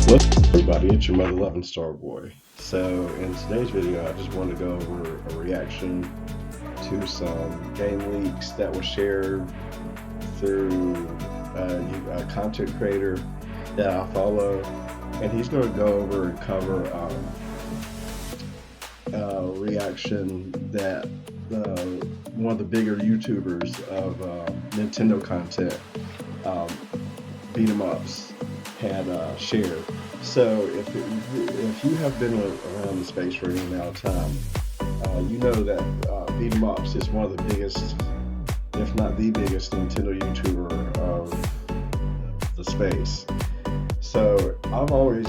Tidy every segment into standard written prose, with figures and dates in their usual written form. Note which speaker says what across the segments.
Speaker 1: What's up, everybody? It's your mother loving Star Boy. So, in today's video, I just wanted to go over a reaction to some game leaks that were shared through a content creator that I follow, and he's going to go over and cover a reaction that one of the bigger YouTubers of Nintendo content, beat 'em ups, had shared. So if you have been around the space for any amount of time, you know that beat 'em ups is one of the biggest, if not the biggest, Nintendo YouTuber of the space. So I've always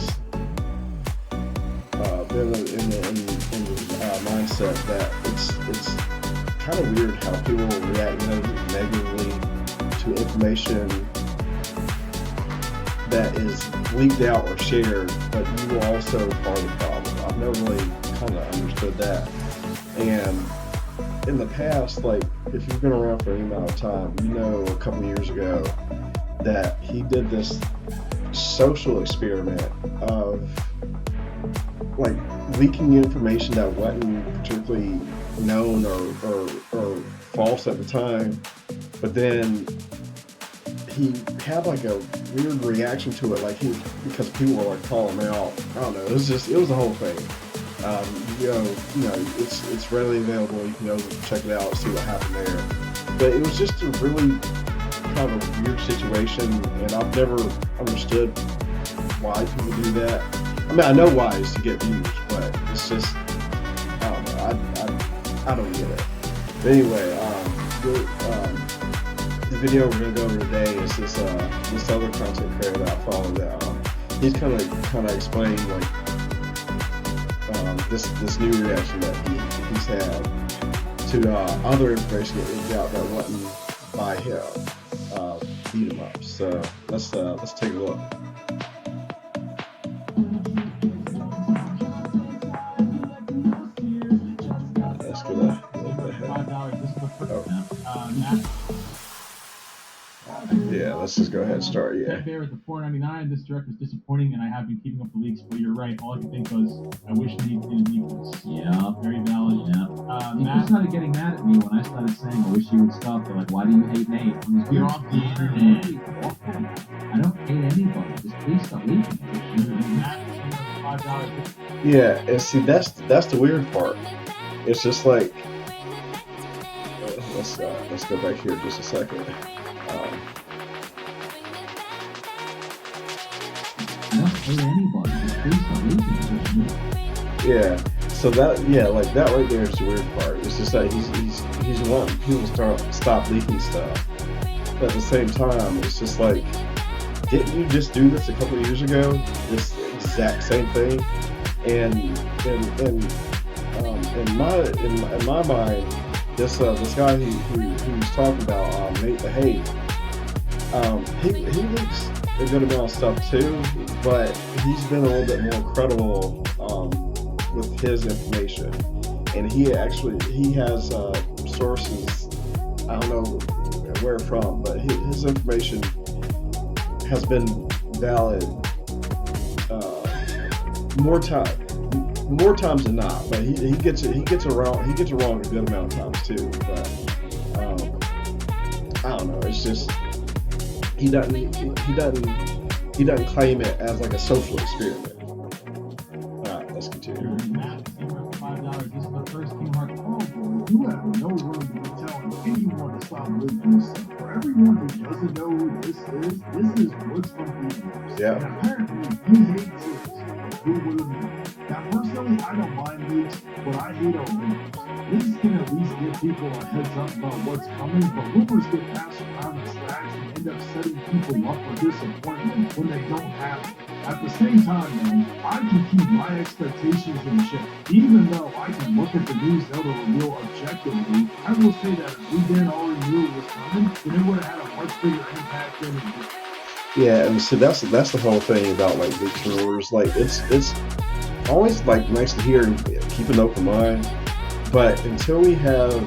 Speaker 1: been in the mindset that it's kind of weird how people react negatively to information that is leaked out or shared, but you are also part of the problem. I've never really kind of understood that. And in the past, like, if you've been around for any amount of time, you know a couple years ago that he did this social experiment of like leaking information that wasn't particularly known or false at the time, but then he had like a weird reaction to it, like because people were like calling him out. I don't know. It was a whole thing. It's readily available. You can go check it out, see what happened there. But it was just a really kind of a weird situation, and I've never understood why people do that. I mean, I know why, is to get views, but it's just, I don't know. I don't get it. But anyway, the video we're gonna go over today is this other content creator that I follow that he's kind of explained like this new reaction that he's had to other information that is out that wasn't by him, beat 'em up. So let's take a look. Let's go a little bit ahead. Yeah, let's just go ahead and start. Yeah.
Speaker 2: Fair at the $4.99. This direct was disappointing, and I have been keeping up the leaks. But you're right. All I could think was, I wish they didn't leak this.
Speaker 3: Yeah,
Speaker 2: Very valid.
Speaker 3: yeah.
Speaker 2: Matt
Speaker 3: started getting mad at me when I started saying, I wish you would stop. They're like, why do you hate Nate?
Speaker 2: We're off the internet.
Speaker 3: I don't hate anybody. Just please stop leaking.
Speaker 2: Matt, $5.
Speaker 1: Yeah, and see, that's the weird part. It's just like, let's go back here just a second.
Speaker 3: I don't hate anybody. Just please stop leaking.
Speaker 1: Yeah. So like that right there is the weird part. It's just that he's wanting people to stop leaking stuff. But at the same time, it's just like, didn't you just do this a couple of years ago? This exact same thing. And in my mind, this guy who's talking about Nate the Hate, he leaks a good amount of stuff too, but he's been a little bit more credible with his information, and he has sources. I don't know where from, but his information has been valid more times than not. But he gets it wrong a good amount of times too. But I don't know. It's just he doesn't claim it as like a social experiment. All right, let's continue.
Speaker 2: Matt, $5. This is the first King Heart call for. You have no room to be telling anyone to stop leaking this stuff. For everyone who doesn't know who this is what's from the
Speaker 1: Yeah.
Speaker 2: And apparently, he hates it. Who would have known? Now, personally, I don't mind leaks, but I hate our rumors. Leaks can at least give people a heads up about what's coming, but rumors get passed around in stacks and end up setting people up for disappointment when they don't have it. At the same time, man, I can keep my expectations in check. Even though I can look at the news now to reveal objectively, I will say that if we didn't already knew it was coming, then it would have had a much bigger impact than it did.
Speaker 1: Yeah, and so that's the whole thing about like leaks and rumors. Like it's always like nice to hear and keep an open mind, but until we have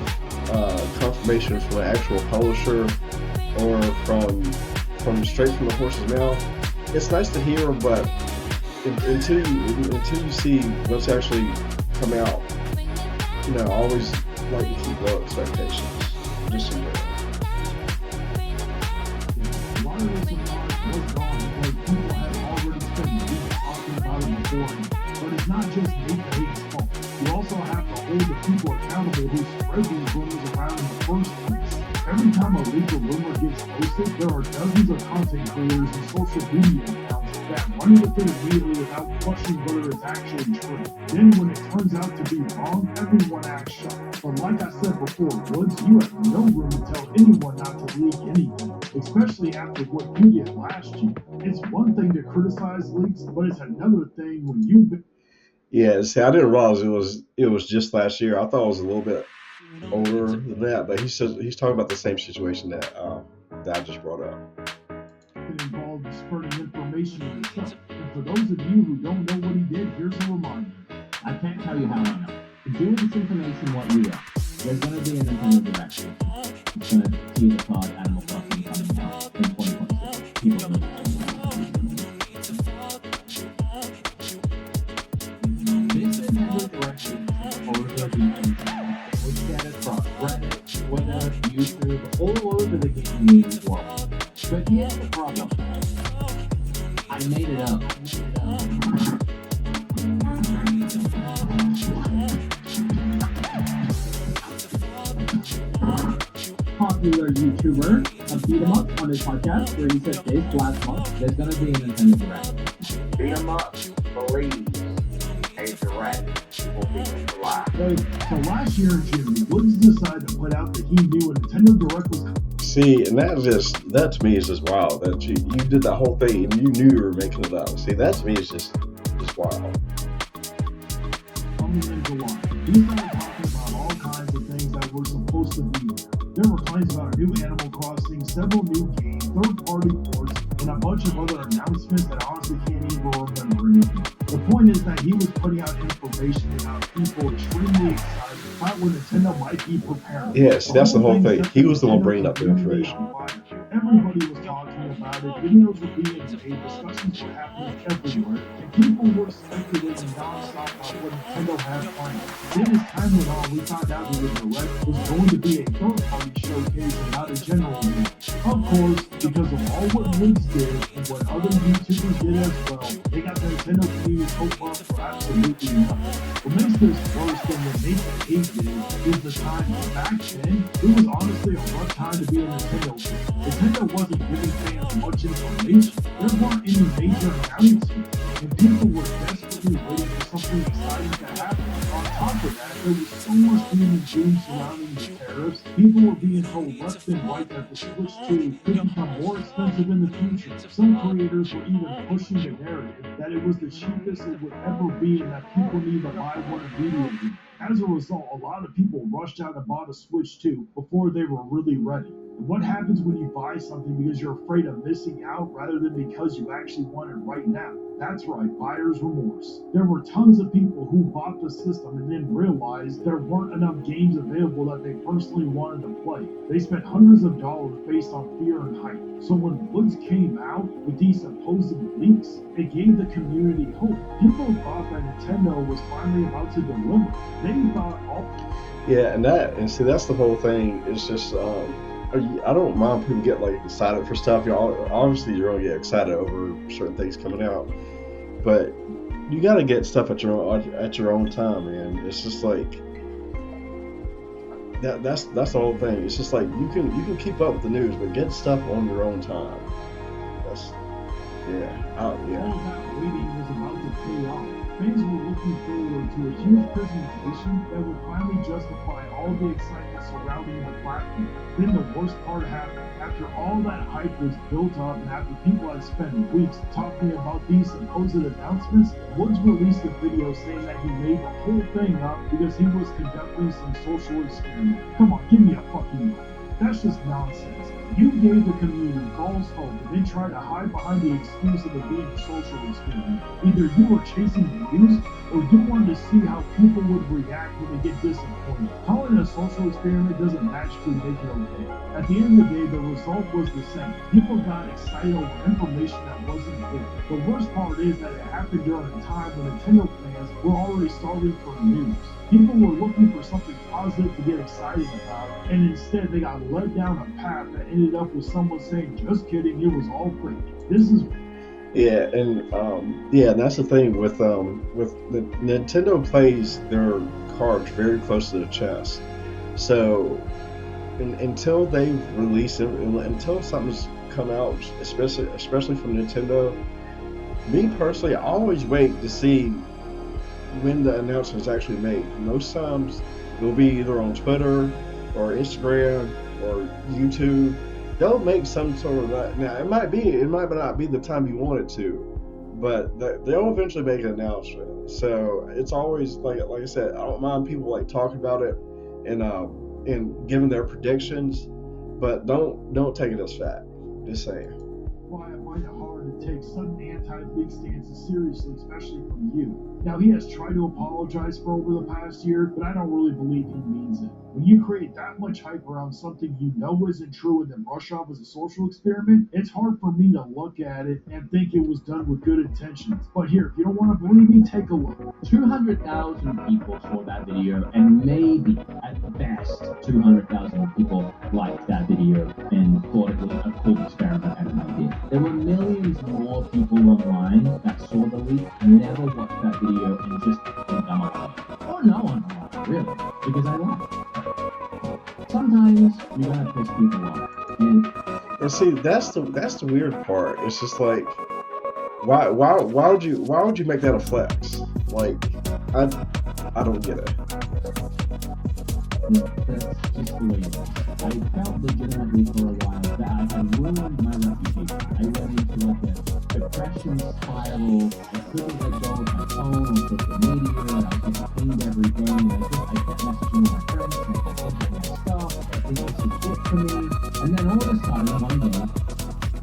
Speaker 1: confirmation from an actual publisher or from straight from the horse's mouth, it's nice to hear, but until you see what's actually come out, I always like to keep low expectations. Just in general.
Speaker 2: A lot of this was gone because people had already spent weeks talking about it before. But it's not just Nate Hate's fault. You also have to hold the people accountable who spread these rumors around in the first place. Every time a legal rumor gets posted, there are dozens of content creators and social media accounts that run with it immediately without questioning whether it's actually true. Then when it turns out to be wrong, everyone acts shocked. But like I said before, Woods, you have no room to tell anyone not to leak anything, especially after what you did last year. It's one thing to criticize leaks, but it's another thing when you've been...
Speaker 1: Yeah, see, I didn't realize it was just last year. I thought it was a little bit older than that, but he's talking about the same situation that I just brought up.
Speaker 2: Involved in spreading information himself. And for those of you who don't know what he did, here's a reminder.
Speaker 3: I can't tell you how I know. Do this information what you are. There's going to be an Nintendo Direct. It's going to tease a card Animal Crossing coming out in 2026. People know. This Nintendo Direct is over the internet. We get it from Reddit, Twitter, YouTube, all over the gaming world. But here's the problem. I made it up. Popular YouTuber beat him up on his podcast where he said this last month there's gonna be a Nintendo Direct.
Speaker 4: Beat 'em up believes a direct will be the last.
Speaker 2: So last year in June, Woods decided to put out that he knew a Nintendo Direct was coming.
Speaker 1: See, and that to me is just wild. That you did that whole thing and you knew you were making it up. See, that to me is just wild.
Speaker 2: Coming in July, he started talking about all kinds of things that were supposed to be there. There were claims about a new Animal Crossing, several new games, third-party ports, and a bunch of other announcements that I honestly can't even remember anything. The point is that he was putting out information about people extremely excited about what Nintendo might be preparing.
Speaker 1: Yes, that's the whole thing. He was the one bringing up the information.
Speaker 2: Everybody was talking about it, videos were being made, discussions were happening everywhere, and people were speculating nonstop about what Nintendo had planned. Then as time went on, we found out that the Direct was going to be a third-party showcase and not a general one. Of course, because of all what Woods did and what other YouTubers did as well, they got the Nintendo community hope up for absolutely nothing. What makes this worse than what Nate Hate did is the time that back then, it was honestly a rough time to be a Nintendo fan. Nintendo wasn't giving fans much information. There weren't any major announcements, and people were desperately waiting for something exciting to happen. On top of that, there was so much doom and gloom surrounding the tariffs. People were being told left and right that the Switch 2 could become more expensive in the future. Some creators were even pushing the narrative that it was the cheapest it would ever be and that people need to buy one immediately. As a result, a lot of people rushed out and bought a Switch 2 before they were really ready. And what happens when you buy something because you're afraid of missing out rather than because you actually want it right now? That's right, buyer's remorse. There were tons of people who bought the system and then realized there weren't enough games available that they personally wanted to play. They spent hundreds of dollars based on fear and hype. So when Woods came out with these supposed leaks, it gave the community hope. People thought that Nintendo was finally about to deliver. They thought all...
Speaker 1: Yeah, and see, that's the whole thing. It's just I don't mind people get like excited for stuff. Obviously you're gonna get excited over certain things coming out, but you gotta get stuff at your own time, man. It's just like that's the whole thing. It's just like you can keep up with the news, but get stuff on your own time.
Speaker 2: All that waiting was about to pay off. Fans were looking forward to a huge presentation that would finally justify all the excitement surrounding the platform. Then the worst part happened. After all that hype was built up and after people had spent weeks talking about these supposed announcements, Woods released a video saying that he made the whole thing up because he was conducting some social experiment. Come on, give me a fucking break. That's just nonsense. You gave the community false hope and then tried to hide behind the excuse of it being a social experiment. Either you were chasing views or you wanted to see how people would react when they get disappointed. Calling it a social experiment doesn't magically make it okay. At the end of the day, the result was the same. People got excited over information that wasn't good. The worst part is that it happened during a time when Nintendo fans were already starving for news. People were looking for something positive to get excited about, and instead they got led down a path that ended up with someone saying, "Just kidding, it was all fake." This is
Speaker 1: Yeah, and that's the thing with the Nintendo plays their cards very close to the chest. So until they release it, until something's come out, especially from Nintendo, me personally, I always wait to see when the announcement is actually made. Most times it'll be either on Twitter or Instagram or YouTube. They'll make some sort of that. Now it might not be the time you want it to, but they'll eventually make an announcement. So it's always like I said, I don't mind people like talking about it and giving their predictions, but don't take it as fact. Just saying.
Speaker 2: why I find it hard to take sudden anti-league stances seriously, especially from you. Now, he has tried to apologize for over the past year, but I don't really believe he means it. When you create that much hype around something you know isn't true and then brush off as a social experiment, it's hard for me to look at it and think it was done with good intentions. But here, if you don't want to believe me, take a look.
Speaker 3: 200,000 people saw that video, and maybe at best 200,000 people liked that video and thought it was a cool experiment and an idea. There were millions more people online that saw the leak, never watched that video, and just think I'm alive. Or no one alive, really, because I lied. Sometimes you're gonna piss people off,
Speaker 1: And see, that's the weird part. It's just like, why would you make that a flex? Like, I don't get it.
Speaker 3: that's just the way it is. I felt legitimately for a while that I had ruined my reputation. I went into like a depression spiral. I couldn't let go of my phone or social media. I was getting pinged every day, and I kept messaging my friends saying I think I messed up. I think this is it for me. And then all of a sudden, one day,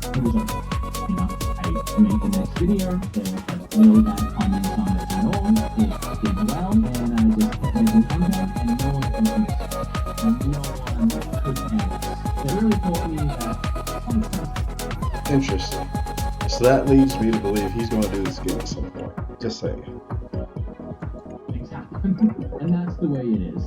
Speaker 3: it was over. You know, I made the next video. There was no bad comments on it at all. It did well, and I just kept making content, and no one complained. And no one could answer. It really taught me that sometimes.
Speaker 1: Interesting. So that leads me to believe he's going to do this again at some point. Just saying.
Speaker 3: Things happen, and that's the way it is.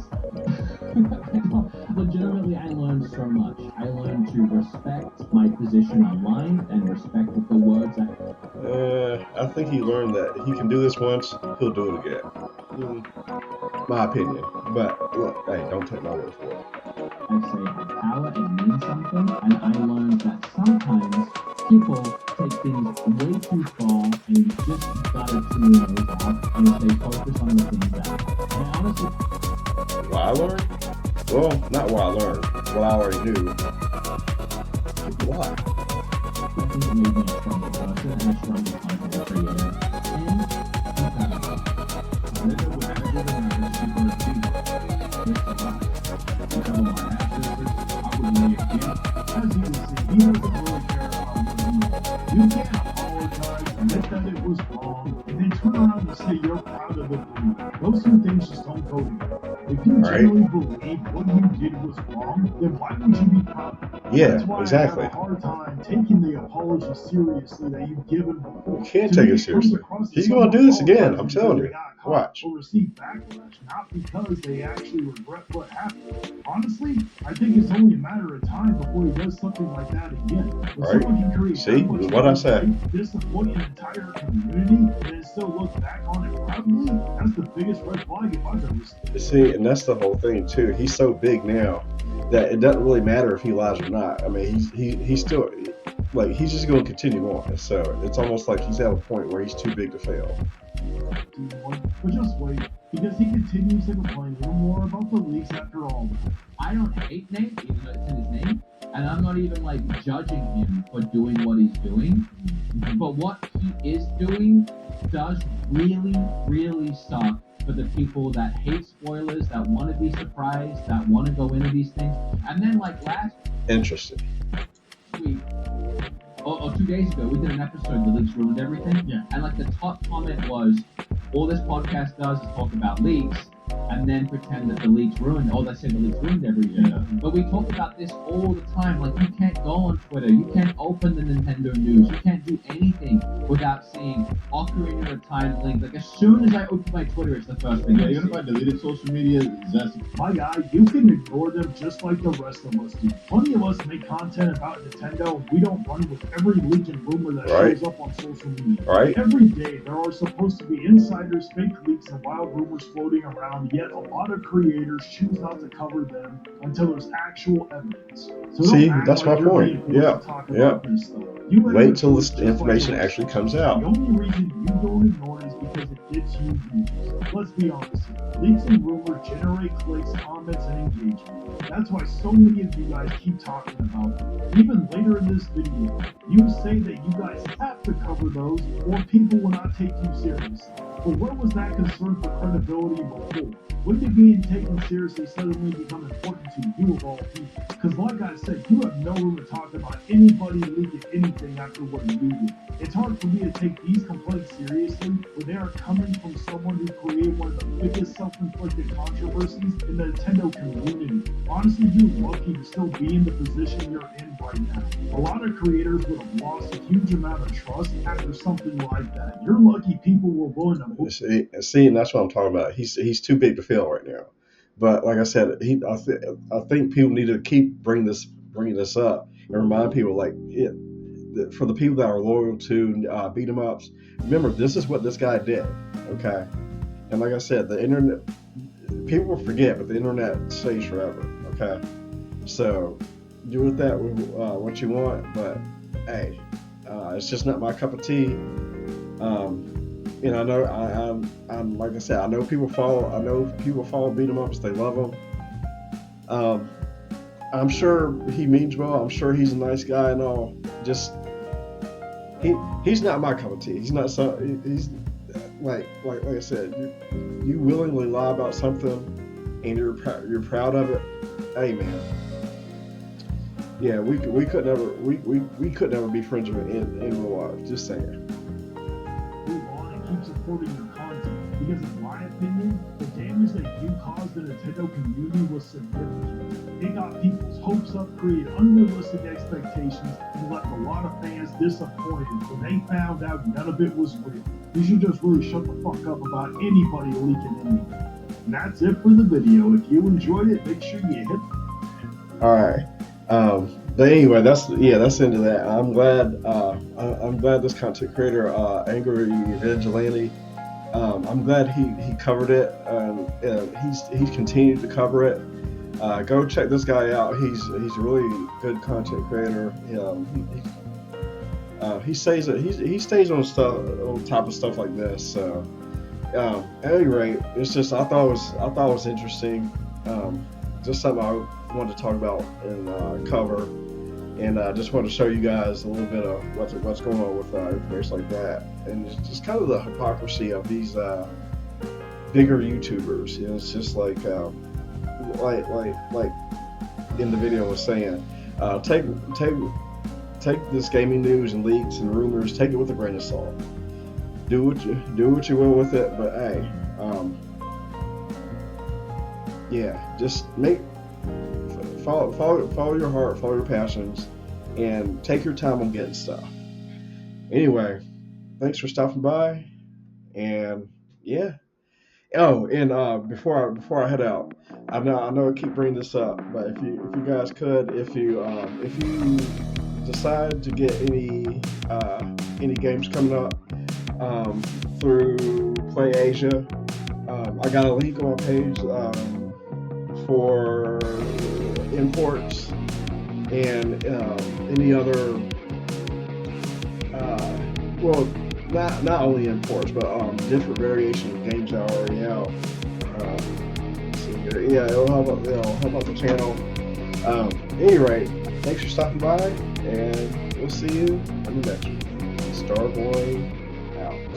Speaker 3: Legitimately, I learned so much. I learned to respect my position online and respect the words
Speaker 1: I think he learned that he can do this once, he'll do it again. My opinion. But look, hey, don't take my word for it.
Speaker 3: I say have power and mean something, and I learned that sometimes people take things way too far and you just gotta tune those off and stay focused on the things that. And honestly,
Speaker 1: What I learned? Well, not what I learned. What I already knew. Why?
Speaker 3: I think it made me a stronger person and a stronger content creator. And
Speaker 2: As you can see, he doesn't really care about what he knows. You can't apologize, admit that it was wrong, and then turn around and say you're proud of the belief. Those two things just don't go together. If you genuinely believe what you did was wrong, then why would you be proud of it?
Speaker 1: Yeah,
Speaker 2: That's why
Speaker 1: exactly.
Speaker 2: I have a hard time taking the apology seriously that you've given before.
Speaker 1: You can't
Speaker 2: To
Speaker 1: take
Speaker 2: me,
Speaker 1: it seriously.
Speaker 2: comes across as
Speaker 1: He's gonna
Speaker 2: someone
Speaker 1: do this again,
Speaker 2: apologizing
Speaker 1: I'm telling
Speaker 2: because
Speaker 1: you.
Speaker 2: they got caught
Speaker 1: Watch.
Speaker 2: Or receive backlash, not because they actually regret what happened. Honestly, I think it's only a matter of time before he does something like that again. When
Speaker 1: Right.
Speaker 2: someone can create
Speaker 1: See,
Speaker 2: that much
Speaker 1: what I said.
Speaker 2: hate, disappoint an entire community, and then still look back on it proudly, that's the biggest red flag if I've ever seen.
Speaker 1: See, and that's the whole thing too. He's so big now that it doesn't really matter if he lies or not. I mean, he's still like he's just going to continue on. So it's almost like he's at a point where he's too big to fail.
Speaker 2: But just wait, because he continues to complain even more about the leaks after all that.
Speaker 3: I don't hate Nate, even though it's in his name, and I'm not even like judging him for doing what he's doing. But what he is doing does really, really suck for the people that hate spoilers, that want to be surprised, that want to go into these things. And then like last
Speaker 1: Interesting.
Speaker 3: 2 days ago, we did an episode, The Leaks Ruined Everything.
Speaker 2: Yeah.
Speaker 3: And like the top comment was, all this podcast does is talk about leaks and then pretend that the leaks ruined. Oh, they say the leaks ruined everything.
Speaker 2: Yeah.
Speaker 3: But we talk about this all the time. Like, you can't go on Twitter, you can't open the Nintendo news, you can't do anything without seeing Ocarina of Time link. Like, as soon as I open my Twitter, it's the first thing.
Speaker 5: Yeah, even if I deleted social media, that's
Speaker 2: My guy, you can ignore them just like the rest of us do. Plenty of us make content about Nintendo. We don't run with every leak and rumor that
Speaker 1: Right.
Speaker 2: shows up on social media.
Speaker 1: Right.
Speaker 2: Every day, there are supposed to be insiders, fake leaks, and wild rumors floating around, yet a lot of creators choose not to cover them until there's actual evidence. So
Speaker 1: See,
Speaker 2: don't act
Speaker 1: that's
Speaker 2: like
Speaker 1: my
Speaker 2: you're
Speaker 1: point.
Speaker 2: being forced
Speaker 1: Yeah,
Speaker 2: to talk
Speaker 1: yeah.
Speaker 2: about this stuff. You
Speaker 1: Wait till
Speaker 2: just
Speaker 1: this
Speaker 2: like
Speaker 1: information
Speaker 2: the rest
Speaker 1: actually
Speaker 2: of us.
Speaker 1: comes
Speaker 2: The
Speaker 1: out.
Speaker 2: only reason you don't ignore it is because it gets you views. Let's be honest here. Leaks and rumors generate clicks, comments, and engagement. That's why so many of you guys keep talking about them. Even later in this video, you say that you guys have to cover those or people will not take you seriously. But where was that concern for credibility before? When did being taken seriously suddenly become important to you of all people? Because like I said, you have no room to talk about anybody leaking anything after what you did. It's hard for me to take these complaints seriously when they are coming from someone who created one of the biggest self-inflicted controversies in the Nintendo community. Honestly, you're lucky to still be in the position you're in right now. A lot of creators would have lost a huge amount of trust after something like that. You're lucky people were willing to move.
Speaker 1: See, and that's what I'm talking about. He's too big to fail right now. But like I said, I think people need to keep bringing this up and remind people for the people that are loyal to beat 'em ups. Remember, this is what this guy did. Okay, and like I said, the internet, people will forget, but the internet stays forever. Okay, so do with that what you want, but hey, it's just not my cup of tea. And I know I'm like I said, I know people follow beat 'em ups. They love them. I'm sure he means well. I'm sure he's a nice guy and all. Just he's not my cup of tea. He's not so. He's like I said. You willingly lie about something, and you're proud of it. Hey man. Yeah, we could never be friends in real life. Just saying.
Speaker 2: Move on and keep supporting your content because in my opinion, the damage that you caused the Nintendo community was significant. It got people's hopes up, created unrealistic expectations, and left a lot of fans disappointed when they found out none of it was real. You should just really shut the fuck up about anybody leaking anything. And that's it for the video. If you enjoyed it, make sure you hit.
Speaker 1: All right. But anyway, that's into that. I'm glad this content creator, Angry Vigilante, I'm glad he covered it. He's continued to cover it. Go check this guy out. He's a really good content creator. He stays on top of stuff like this. So at any rate, it's just I thought it was interesting. Just something I wanted to talk about and cover, and just wanted to show you guys a little bit of what's going on with information like that, and it's just kind of the hypocrisy of these bigger YouTubers. You know, it's just like in the video I was saying, take this gaming news and leaks and rumors, take it with a grain of salt. Do what you will with it, but hey. Yeah, just follow your heart, follow your passions, and take your time on getting stuff. Anyway, thanks for stopping by, and yeah. Oh, and before I head out, I know I keep bringing this up, but if you guys could, if you decide to get any games coming up through Play Asia, I got a link on my page. For imports and any other, not only imports, but different variations of games that are already out. Let's see here. Yeah, it'll help out the channel. Anyway, thanks for stopping by, and we'll see you in the next one. Starboy out.